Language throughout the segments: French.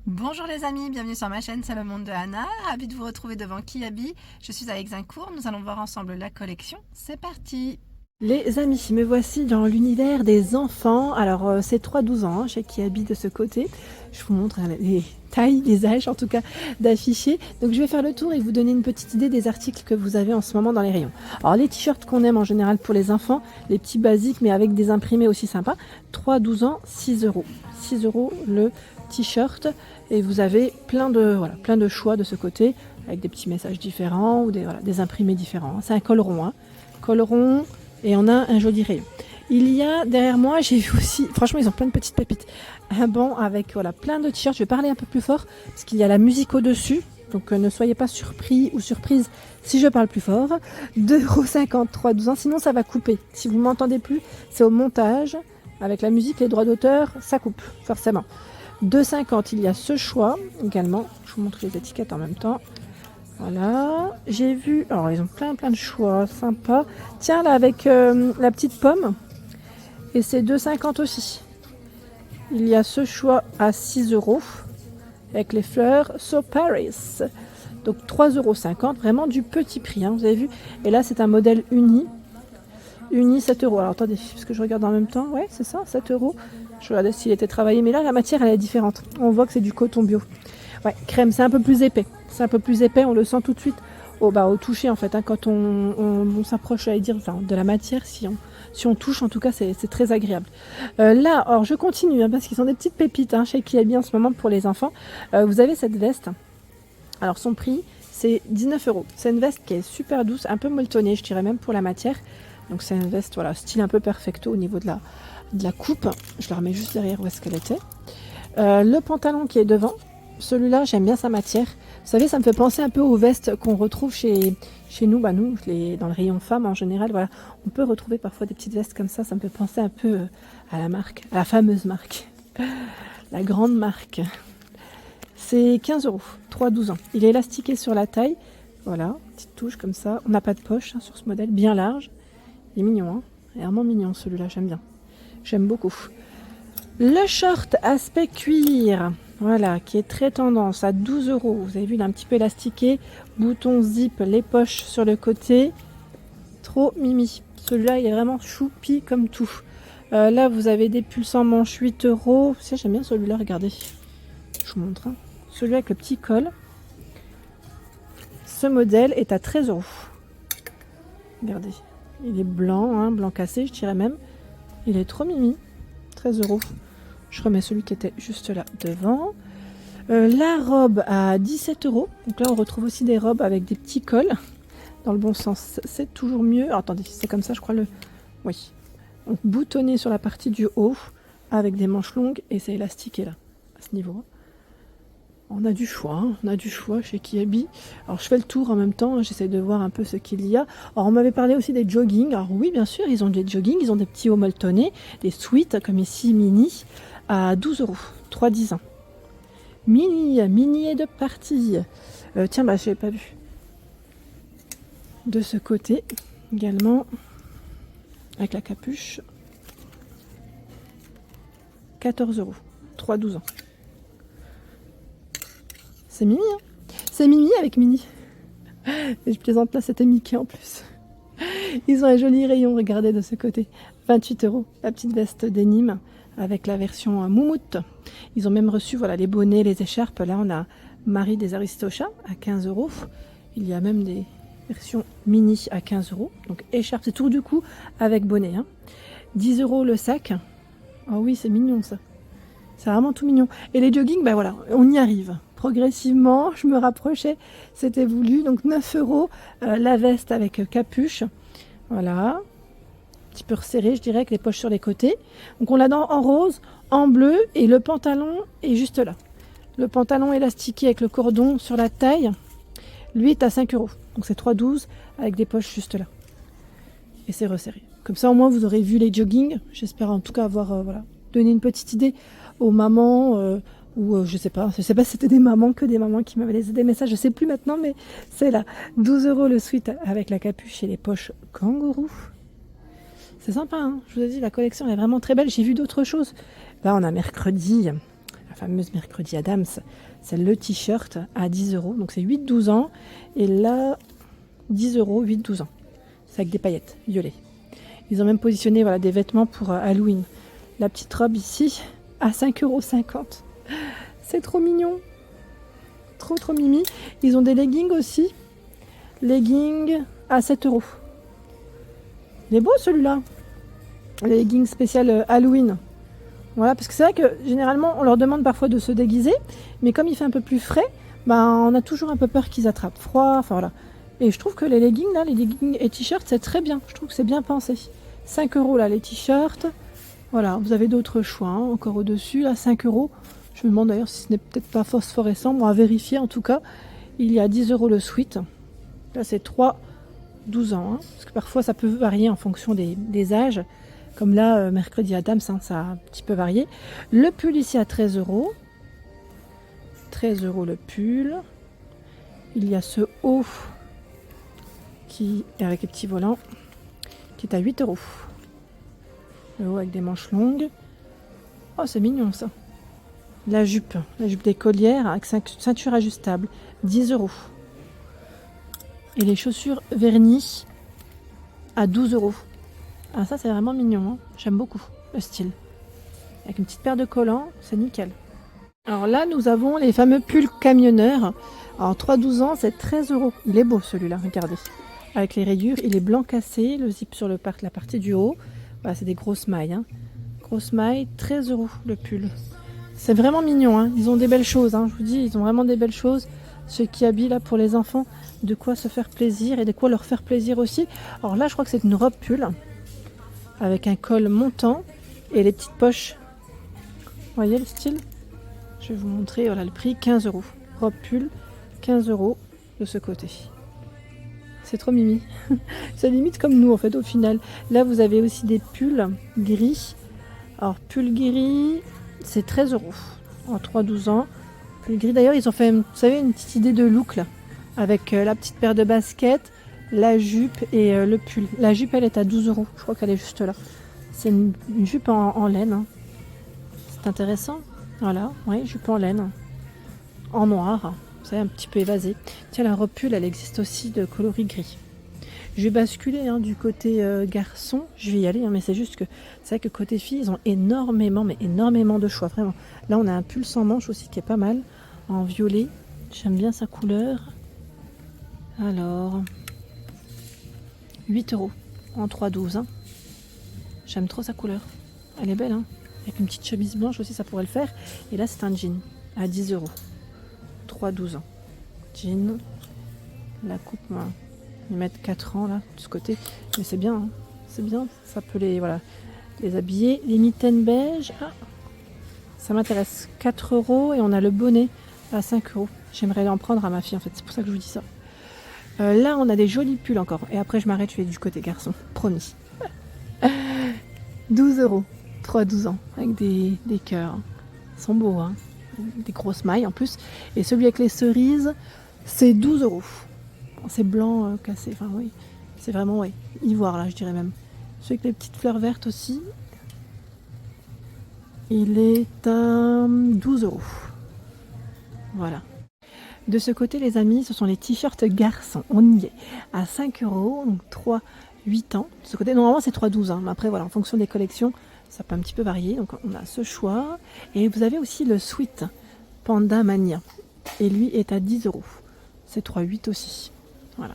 Bonjour les amis, bienvenue sur ma chaîne C'est le monde de Anna. Ravie de vous retrouver devant Kiabi. Je suis à Exincourt, nous allons voir ensemble la collection. C'est parti. Les amis, me voici dans l'univers des enfants. Alors c'est 3-12 ans chez Kiabi de ce côté. Je vous montre les tailles, les âges en tout cas d'affichés. Donc je vais faire le tour et vous donner une petite idée des articles que vous avez en ce moment dans les rayons. Alors les t-shirts qu'on aime en général pour les enfants, les petits basiques mais avec des imprimés aussi sympas. 3-12 ans, 6 euros. 6 euros le t-shirt et vous avez plein de choix de ce côté avec des petits messages différents ou des imprimés différents. C'est un col rond, hein. Col rond. Et on a un joli rayon. Il y a derrière moi, j'ai vu aussi, franchement ils ont plein de petites pépites, un banc avec plein de t-shirts. Je vais parler un peu plus fort parce qu'il y a la musique au-dessus. Donc ne soyez pas surpris ou surprise si je parle plus fort. 2,53 12 ans, sinon ça va couper. Si vous m'entendez plus, c'est au montage. Avec la musique, les droits d'auteur, ça coupe forcément. 2,50, il y a ce choix également. Je vous montre les étiquettes en même temps. Voilà, j'ai vu, alors ils ont plein de choix, sympa. Tiens, là avec la petite pomme, et c'est 2,50 aussi. Il y a ce choix à 6 euros, avec les fleurs So Paris. Donc 3,50 €, vraiment du petit prix, hein, vous avez vu. Et là c'est un modèle uni 7 euros. Alors attendez, parce que je regarde en même temps, ouais c'est ça, 7 euros. Je regardais s'il était travaillé, mais là la matière elle est différente. On voit que c'est du coton bio. Ouais, crème, c'est un peu plus épais. C'est un peu plus épais, on le sent tout de suite au toucher en fait. Hein, quand on s'approche, j'allais dire, de la matière, si on touche, en tout cas, c'est très agréable. Là, alors je continue, hein, parce qu'ils sont des petites pépites chez Kiabi en ce moment pour les enfants. Vous avez cette veste. Alors son prix, c'est 19 euros. C'est une veste qui est super douce, un peu molletonnée, je dirais même pour la matière. Donc c'est une veste, style un peu perfecto au niveau de la coupe. Je la remets juste derrière où est-ce qu'elle était. Le pantalon qui est devant. Celui-là, j'aime bien sa matière. Vous savez, ça me fait penser un peu aux vestes qu'on retrouve chez nous, dans le rayon femmes en général. Voilà, on peut retrouver parfois des petites vestes comme ça. Ça me fait penser un peu à la marque, à la fameuse marque, la grande marque. C'est 15 euros, 3-12 ans. Il est élastiqué sur la taille. Voilà, petite touche comme ça. On n'a pas de poche sur ce modèle, bien large. Il est mignon, hein. Il est vraiment mignon celui-là, j'aime bien. J'aime beaucoup. Le short aspect cuir. Voilà, qui est très tendance à 12 euros. Vous avez vu, il est un petit peu élastiqué. Bouton zip, les poches sur le côté. Trop mimi. Celui-là, il est vraiment choupi comme tout. Là, vous avez des pulls en manche 8 euros. J'aime bien celui-là, regardez. Je vous montre. Celui avec le petit col. Ce modèle est à 13 euros. Regardez. Il est blanc, hein, blanc cassé, je dirais même. Il est trop mimi. 13 euros. Je remets celui qui était juste là devant. La robe à 17 euros. Donc là, on retrouve aussi des robes avec des petits cols. Dans le bon sens, c'est toujours mieux. Alors, attendez, c'est comme ça, je crois. Oui. Donc, boutonné sur la partie du haut avec des manches longues et c'est élastiqué là, à ce niveau. On a du choix, hein. On a du choix chez Kiabi. Alors, je fais le tour en même temps. Hein. J'essaie de voir un peu ce qu'il y a. Alors, on m'avait parlé aussi des jogging. Alors, oui, bien sûr, ils ont des jogging. Ils ont des petits hauts molletonnés, des sweats comme ici, mini. À 12 euros, 3-10 ans. Mini est de partie. Tiens, je n'ai pas vu. De ce côté, également, avec la capuche. 14 euros, 3-12 ans. C'est Mimi, hein. C'est Mimi avec Mini. Et je plaisante là, c'était Mickey en plus. Ils ont un joli rayon, regardez de ce côté. 28 euros, la petite veste denim avec la version moumoute. Ils ont même reçu les bonnets, les écharpes. Là, on a Marie des Aristochats à 15 euros. Il y a même des versions mini à 15 euros. Donc, écharpe, c'est tout du coup avec bonnet. Hein. 10 euros le sac. Oh oui, c'est mignon ça. C'est vraiment tout mignon. Et les jogging, on y arrive. Progressivement, je me rapprochais. C'était voulu. Donc, 9 euros la veste avec capuche. Voilà. Un petit peu resserré, je dirais, avec les poches sur les côtés. Donc on l'a en rose, en bleu, et le pantalon est juste là. Le pantalon élastiqué avec le cordon sur la taille, lui est à 5 euros. Donc c'est 3,12 avec des poches juste là. Et c'est resserré. Comme ça au moins vous aurez vu les joggings. J'espère en tout cas avoir donné une petite idée aux mamans ou je sais pas si c'était des mamans qui m'avaient laissé des messages, je sais plus maintenant, mais c'est là. 12 euros le sweat avec la capuche et les poches kangourou. C'est sympa, hein. Je vous ai dit, la collection est vraiment très belle. J'ai vu d'autres choses. Là, on a mercredi la fameuse Mercredi Adams, c'est le t-shirt à 10 €. Donc c'est 8-12 ans. Et là, 10 €, 8-12 ans. C'est avec des paillettes violet. Ils ont même positionné voilà, des vêtements pour Halloween. La petite robe ici, à 5,50 €. C'est trop mignon. Trop trop mimi. Ils ont des leggings aussi. Leggings à 7 €. Il est beau celui-là. Les leggings spécial Halloween. Voilà, parce que c'est vrai que généralement on leur demande parfois de se déguiser, mais comme il fait un peu plus frais, on a toujours un peu peur qu'ils attrapent froid. Enfin voilà. Et je trouve que les leggings là, les leggings et t-shirts, c'est très bien. Je trouve que c'est bien pensé. 5 € là les t-shirts. Voilà, vous avez d'autres choix hein, encore au-dessus. Là, 5 €. Je me demande d'ailleurs si ce n'est peut-être pas phosphorescent. Bon, à vérifier en tout cas. Il y a 10 € le sweat. Là, c'est 3-12 ans. Hein, parce que parfois, ça peut varier en fonction des âges. Comme là, Mercredi Adams, hein, ça a un petit peu varié. Le pull ici à 13 €. 13 € le pull. Il y a ce haut qui est avec les petits volants qui est à 8 €. Le haut avec des manches longues. Oh, c'est mignon ça. La jupe d'écolière avec ceinture ajustable, 10 €. Et les chaussures vernis à 12 €. Ah ça c'est vraiment mignon, hein. J'aime beaucoup le style. Avec une petite paire de collants, c'est nickel. Alors là nous avons les fameux pulls camionneurs. Alors 3-12 ans, c'est 13 €. Il est beau celui-là, regardez. Avec les rayures, il est blanc cassé, le zip sur la partie du haut. Voilà, c'est des grosses mailles. Hein. Grosses mailles, 13 € le pull. C'est vraiment mignon, hein. Ils ont des belles choses, hein. Je vous dis, ils ont vraiment des belles choses. Chez Kiabi, là, pour les enfants, de quoi se faire plaisir et de quoi leur faire plaisir aussi. Alors là, je crois que c'est une robe pull avec un col montant et les petites poches. Vous voyez le style? Je vais vous montrer, voilà le prix, 15 €. Robe pull, 15 € de ce côté. C'est trop mimi. C'est limite comme nous en fait au final. Là vous avez aussi des pulls gris. Alors pull gris, c'est 13 € en 3-12 ans. Pull gris d'ailleurs ils ont fait, vous savez, une petite idée de look là. Avec la petite paire de baskets, la jupe et le pull. La jupe elle est à 12 €. Je crois qu'elle est juste là. C'est une jupe en laine. Hein. C'est intéressant. Voilà, oui, jupe en laine. En noir. Vous savez, un petit peu évasé. Tiens, la robe pull, elle existe aussi de coloris gris. Je vais basculer hein, du côté garçon. Je vais y aller, hein, mais c'est juste que c'est vrai que côté filles, ils ont énormément, mais énormément de choix, vraiment. Là, on a un pull sans manche aussi qui est pas mal, en violet. J'aime bien sa couleur. Alors, 8 € en 3-12. Hein. J'aime trop sa couleur. Elle est belle, hein. Avec une petite chemise blanche aussi, ça pourrait le faire. Et là, c'est un jean à 10 €. 3-12 ans. Jean. La coupe, voilà. Ils mettent 4 ans là, de ce côté. Mais c'est bien, hein. C'est bien. Ça peut les habiller. Les mitaines beige. Ah, ça m'intéresse. 4 € et on a le bonnet à 5 €. J'aimerais en prendre à ma fille en fait. C'est pour ça que je vous dis ça. Là, on a des jolis pulls encore. Et après, je m'arrête, je vais du côté garçon. Promis. 12 €. 3-12 ans. Avec des cœurs. Ils sont beaux, hein. Des grosses mailles en plus. Et celui avec les cerises, c'est 12 €. C'est blanc cassé. Enfin, oui. C'est vraiment, oui. Ivoire, là, je dirais même. Celui avec les petites fleurs vertes aussi. Il est à 12 €. Voilà. De ce côté, les amis, ce sont les t-shirts garçons. On y est. À 5 €. Donc 3-8 ans. De ce côté, normalement, c'est 3-12 ans. Mais après, voilà, en fonction des collections, ça peut un petit peu varier. Donc, on a ce choix. Et vous avez aussi le sweat Panda Mania. Et lui est à 10 €. C'est 3-8 aussi. Voilà.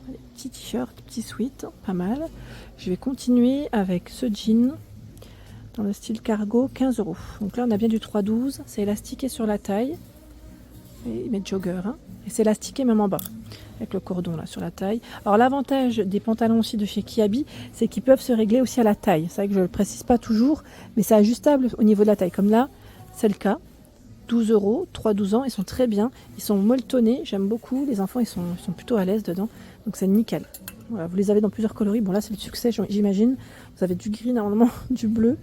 Les petits t-shirts, petits sweats, pas mal. Je vais continuer avec ce jean dans le style cargo, 15 €. Donc là, on a bien du 3-12. C'est élastiqué sur la taille. Et ils mettent jogger. Hein. Et c'est élastiqué même en bas. Avec le cordon là sur la taille. Alors l'avantage des pantalons aussi de chez Kiabi, c'est qu'ils peuvent se régler aussi à la taille. C'est vrai que je ne le précise pas toujours, mais c'est ajustable au niveau de la taille. Comme là, c'est le cas. 12 €, 3-12 ans, ils sont très bien. Ils sont molletonnés, j'aime beaucoup. Les enfants, ils sont plutôt à l'aise dedans. Donc c'est nickel. Voilà, vous les avez dans plusieurs coloris. Bon là, c'est le succès, j'imagine. Vous avez du gris normalement, du bleu.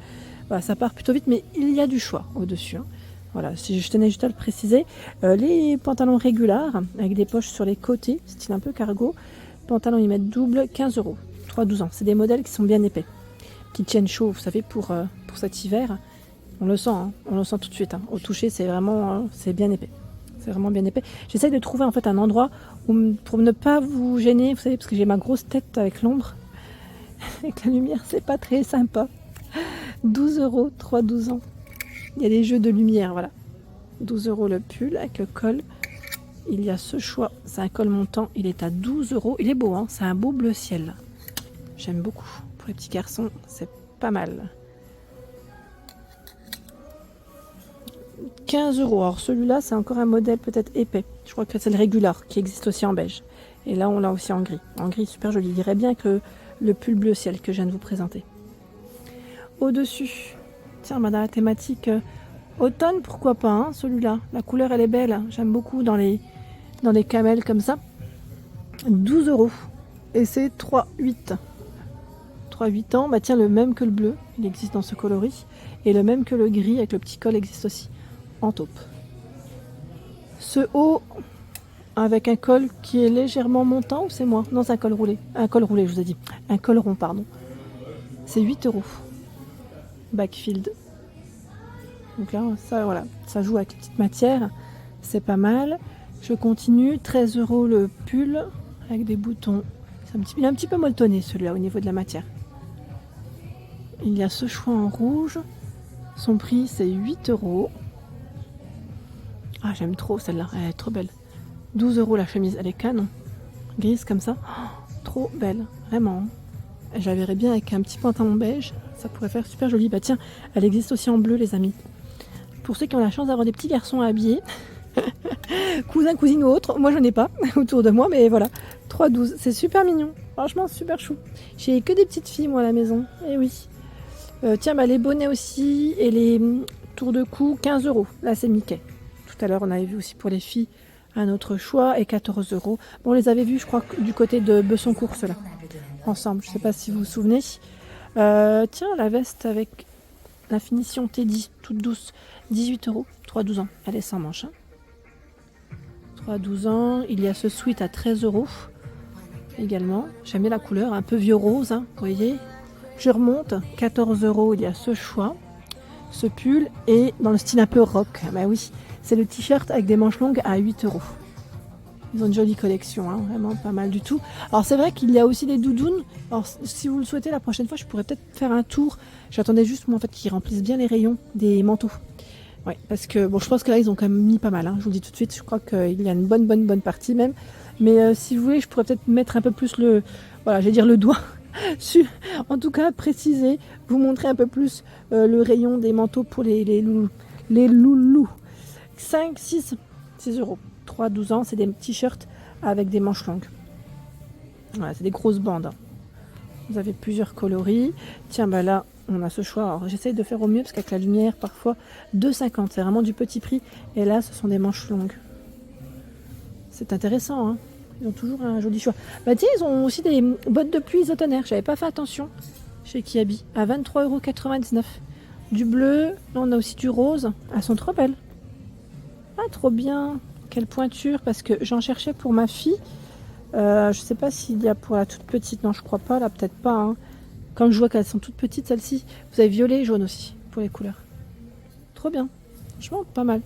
Voilà, ça part plutôt vite, mais il y a du choix au-dessus. Hein. Voilà, si je tenais juste à le préciser. Les pantalons régulars, avec des poches sur les côtés, style un peu cargo. Pantalons, ils mettent double, 15 €. 3-12 ans. C'est des modèles qui sont bien épais. Qui tiennent chaud, vous savez, pour cet hiver. On le sent, hein. On le sent tout de suite. Hein. Au toucher, c'est vraiment c'est bien épais. C'est vraiment bien épais. J'essaye de trouver en fait un endroit où, pour ne pas vous gêner, vous savez, parce que j'ai ma grosse tête avec l'ombre. Avec la lumière, c'est pas très sympa. 12 €, 3-12 ans. Il y a des jeux de lumière, voilà. 12 € le pull avec le col. Il y a ce choix, c'est un col montant, il est à 12 €. Il est beau, hein, c'est un beau bleu ciel. J'aime beaucoup. Pour les petits garçons, c'est pas mal. 15 €. Alors celui-là, c'est encore un modèle peut-être épais. Je crois que c'est le régular qui existe aussi en beige. Et là, on l'a aussi en gris. En gris, super joli. Il irait bien avec le pull bleu ciel que je viens de vous présenter. Au-dessus, tiens, dans la thématique automne, pourquoi pas, hein, celui-là. La couleur, elle est belle. J'aime beaucoup dans les camels comme ça. 12 €. Et c'est 3,8. 3,8 ans. Bah tiens, le même que le bleu. Il existe dans ce coloris. Et le même que le gris avec le petit col existe aussi. En taupe. Ce haut avec un col qui est légèrement montant ou c'est moi? Non, c'est un col roulé. Un col roulé, je vous ai dit. Un col rond, pardon. C'est 8 €. Backfield. Donc là, ça, voilà, ça joue avec les petites matières. C'est pas mal. Je continue. 13 € le pull avec des boutons. Il est un petit peu molletonné celui-là au niveau de la matière. Il y a ce choix en rouge. Son prix, c'est 8 €. Ah, j'aime trop celle-là. Elle est trop belle. 12 € la chemise. Elle est canon. Grise comme ça. Oh, trop belle. Vraiment. Je la verrais bien avec un petit pantalon beige. Ça pourrait faire super joli. Bah tiens, elle existe aussi en bleu, les amis. Pour ceux qui ont la chance d'avoir des petits garçons à habiller. Cousin, cousine ou autre. Moi, je n'en ai pas autour de moi. Mais voilà. 3,12. C'est super mignon. Franchement, super chou. J'ai que des petites filles, moi, à la maison. Eh oui. Tiens, bah, les bonnets aussi. Et les tours de cou, 15 €. Là, c'est Mickey. Tout à l'heure, on avait vu aussi pour les filles un autre choix. Et 14 €. Bon, on les avait vus, je crois, du côté de Besson-Course, là. Ensemble. Je ne sais pas si vous vous souvenez. Tiens, la veste avec la finition Teddy, toute douce. 18 €. 3-12 ans. Elle est sans manche. Hein. 3-12 ans. Il y a ce sweat à 13 € également. J'aime bien la couleur, un peu vieux rose. Hein, vous voyez. Je remonte. 14 €. Il y a ce choix. Ce pull. Et dans le style un peu rock. Bah oui. C'est le t-shirt avec des manches longues à 8 €. Ils ont une jolie collection, hein, vraiment pas mal du tout. Alors c'est vrai qu'il y a aussi des doudounes. Alors si vous le souhaitez, la prochaine fois, je pourrais peut-être faire un tour. J'attendais juste moi en fait qu'ils remplissent bien les rayons des manteaux. Ouais, parce que bon, je pense que là ils ont quand même mis pas mal. Hein, je vous le dis tout de suite, je crois qu'il y a une bonne partie même. Mais si vous voulez, je pourrais peut-être mettre un peu plus le doigt. En tout cas, préciser, vous montrer un peu plus le rayon des manteaux pour les loulous. Les loulous. 6 €. 3-12 ans, c'est des t-shirts avec des manches longues. Voilà, c'est des grosses bandes. Hein. Vous avez plusieurs coloris. Tiens, bah là, on a ce choix. Alors, j'essaye de faire au mieux parce qu'avec la lumière, parfois, 2,50. C'est vraiment du petit prix. Et là, ce sont des manches longues. C'est intéressant. Hein. Ils ont toujours un joli choix. Bah tiens, ils ont aussi des bottes de pluie isotonnerres. J'avais pas fait attention chez Kiabi. À 23,99 €. Du bleu. Là, on a aussi du rose. Elles sont trop belles. Ah, trop bien. Quelle pointure, parce que j'en cherchais pour ma fille. Je sais pas s'il y a pour la toute petite. Non, je crois pas. Là, peut-être pas. Hein. Comme je vois qu'elles sont toutes petites, celles-ci. Vous avez violet et jaune aussi, pour les couleurs. Trop bien. Franchement, pas mal.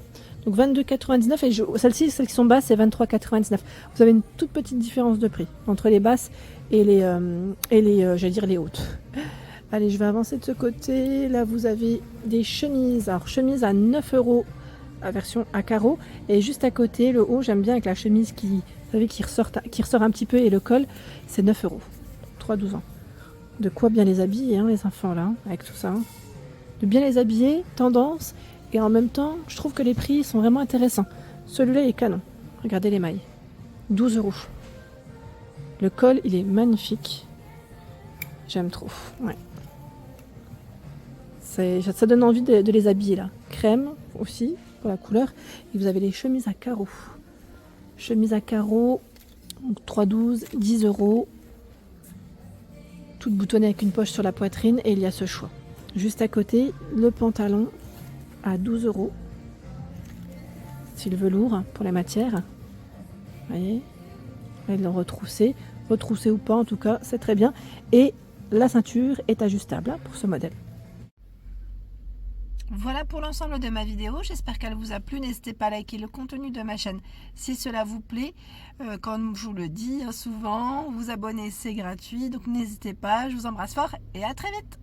Donc 22,99 et celles-ci, celles qui sont basses, c'est 23,99. Vous avez une toute petite différence de prix entre les basses et les j'allais dire les hautes. Allez, je vais avancer de ce côté. Là, vous avez des chemises. Alors, chemise à 9 €. La version à carreaux, et juste à côté le haut, j'aime bien avec la chemise qui ressort un petit peu, et le col, c'est 9 €. 3-12 ans. De quoi bien les habiller, hein, les enfants là, hein, avec tout ça. Hein. De bien les habiller, tendance, et en même temps, je trouve que les prix sont vraiment intéressants. Celui-là est canon. Regardez les mailles. 12 €. Le col, il est magnifique. J'aime trop. Ouais. Ça donne envie de les habiller là. Crème aussi. Pour la couleur, et vous avez les chemises à carreaux. Chemise à carreaux, 3,12, 10 €. Toute boutonnée avec une poche sur la poitrine, et il y a ce choix. Juste à côté, le pantalon à 12 €. Style velours pour les matières. Vous voyez, ils l'ont retroussé. Retroussé ou pas, en tout cas, c'est très bien. Et la ceinture est ajustable hein, pour ce modèle. Voilà pour l'ensemble de ma vidéo, j'espère qu'elle vous a plu. N'hésitez pas à liker le contenu de ma chaîne si cela vous plaît. Comme je vous le dis souvent, vous abonner c'est gratuit, donc n'hésitez pas. Je vous embrasse fort et à très vite.